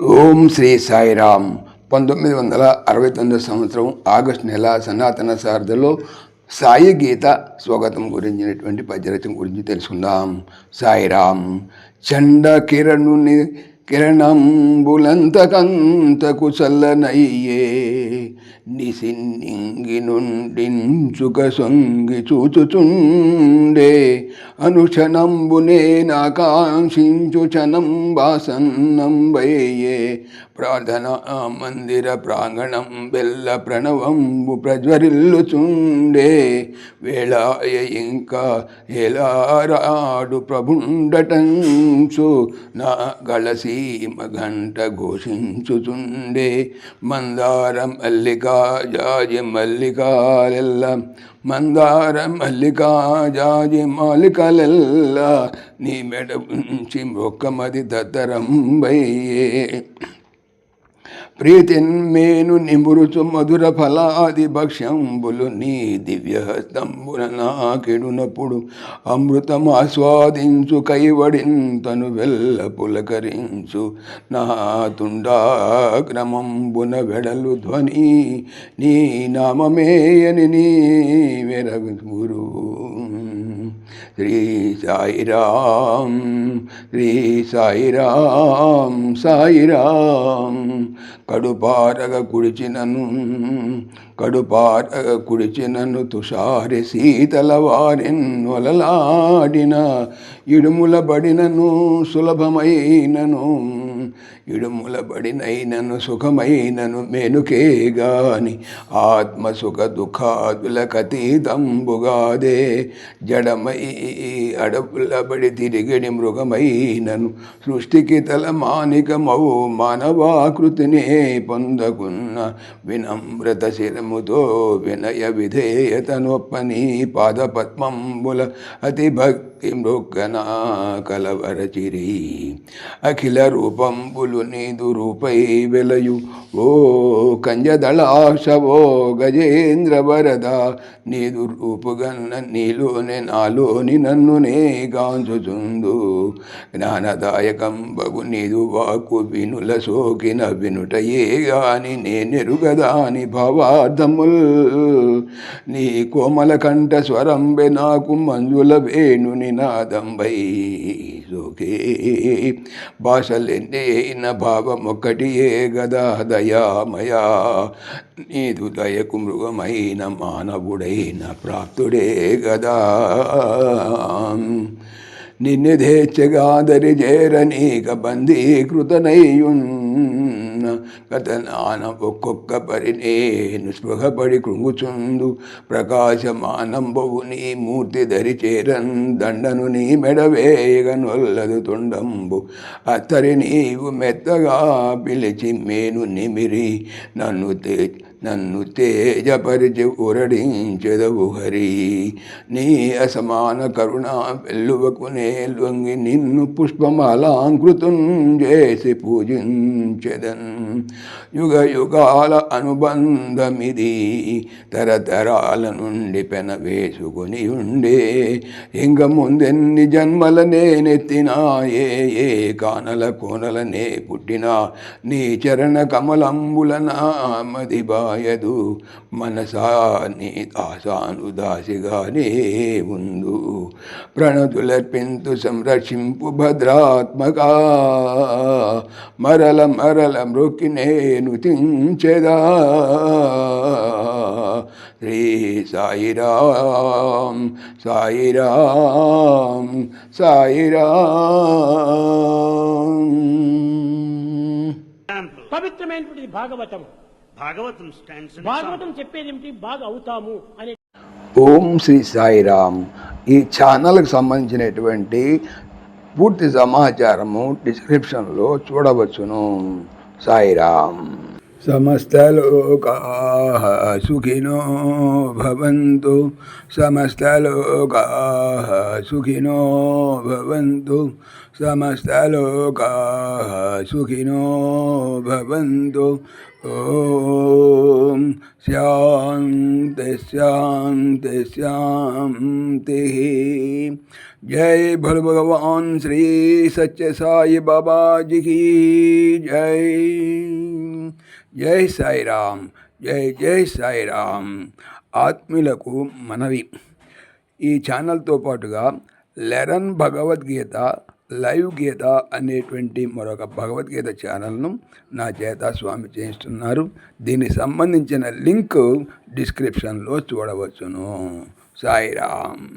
ఓం శ్రీ సాయిరామ్. 1969 సంవత్సరం ఆగస్టు నెల సనాతన శారదలో సాయి గీత స్వాగతం గురించినటువంటి పద్యరచన గురించి తెలుసుకుందాం. సాయిరామ్. చండ కిరణుని కిరణంబులంతకంతకు చల్లనయ్యే నిసిన్నింగి నుండించుక సొంగి చూచుచుండే అనుక్షణంబునే నాకాంక్షించు చనం వాసన్నంబయ్యే ప్రార్థనా మందిర ప్రాంగణం బెల్ల ప్రణవంబు ప్రజ్వరిల్లుచుండే వేళాయ ఇంకా ఎలారాడు ప్రభుండటంచు నా గళసీమ గంట ఘోషించుచుండే మందార మల్లికా జాజి మల్లికాలెల్ల మందార మల్లికా జాజి మాలికలెల్ల నీ మెడ ఉంచి మొక్కమది దత్తరంబయ్యే ప్రీతిన్మేను నిమురుచు మధుర ఫలాది భక్ష్యంబులు నీ దివ్యహస్తంబుల నాకెడునప్పుడు అమృతం ఆస్వాదించు కైవడింతను వెల్ల పులకరించు నా తుండాక్రమంబున వెడలు ధ్వని నీ నామమేయని నీ వెరగురు. శ్రీ సాయిరామ్ శ్రీ సాయిరామ్ సాయిరామ్. కడుపారగ కుడిచినను తుషారి శీతల వారెన్నొలలాడిన ఇడుముల బడినను సులభమైనను ఇడుముల బడినైనను సుఖమైనను మేనుకే గాని ఆత్మసుఖ దుఃఖాదులకతీతంబుగాదే జడమై అడవుల బడి తిరిగిడి మృగమైనను సృష్టికి తల మానికమౌ మానవాకృతినే పొందకున్న వినమ్రత శిరముతో వినయ విధేయతనొప్పని పాదపద్మంబుల అతి భక్తి మృక్కనా కలవరచిరి అఖిల రూపంబులు నీదు రూపై వెలయు ఓ కంజదళాశవో గజేంద్ర వరద నీదు రూపుగన్న నీలోనే నాలోని నన్ను నే గాంచుచుందు జ్ఞానదాయకం బగు నీదు వాకు వినుల సోకిన వినుటయే గాని నేనెరుగదాని భావార్థముల్ నీ కోమల కంఠ స్వరంబె నాకు మంజుల వేణు నినాదంబై సోకే భాషలెన్నైన భావమొక్కటియే గదా దయామయా నీదు దయకు మృగమైన మానవుడైన ప్రాప్తుడే గదా నిన్నెదేచ్చగాదరి చేరనీక బంధీకృతనయ్యున్న కథనాన ఒక్కొక్క పరి నేను స్పృహపడి కృంగుచుందు ప్రకాశమానంబవు నీ మూర్తి ధరి చేరన్ దండను నీ మెడవేయగ నొల్లదు తొండంబు అత్తరి నీవు మెత్తగా పిలిచి మేను నిమిరి నన్ను తేజపరిచి ఉరడించెదవు హరి నీ అసమాన కరుణ వెల్లువకు నేలొంగి నిన్ను పుష్పమాలాంకృతం చేసి పూజించెదన్ యుగ యుగాల అనుబంధమిది తరతరాల నుండి పెనవేసుకొని ఉండే ఇంక ముందెన్ని జన్మల నేనెత్తినా ఏ కానల కోనలనే పుట్టినా నీ చరణ కమలంబుల నామది బాయదు మనసా నీ దాసాను దాసిగానే ఉందు ప్రణతులర్పింతు సంరక్షింపు భద్రాత్మక మరల మరల మృక్కి నేను తించెదా. శ్రీ సాయిరామ్ సాయిరామ్ సాయిరామ్. పవిత్రమైనటువంటి భాగవతం చెప్పేది ఏమిటి? బాగా అవుతాము అనే. ఓం శ్రీ సాయిరామ్. ఈ ఛానల్కి సంబంధించినటువంటి పూర్తి సమాచారము డిస్క్రిప్షన్లో చూడవచ్చును. సాయిరామ్. సమస్తలోకాః సుఖినో భవంతు సమస్తలోకాః సుఖినో భవంతు సమస్తలోకాః సుఖినో భవంతు. ఓం శాంతి శాంతి శాంతి. జై భోले భగవాన్ శ్రీ సత్య సాయి బాబాజీకి జై. జై సాయిరామ్. జై జై సాయిరామ్. ఆత్మీయులకు మనవి, ఈ ఛానల్తో పాటుగా లెరన్ భగవద్గీత లైవ్ గీత అనేటువంటి మరొక భగవద్గీత ఛానల్ను నా చేత స్వామి చేయిస్తున్నారు. దీనికి సంబంధించిన లింక్ డిస్క్రిప్షన్లో చూడవచ్చును. సాయిరామ్.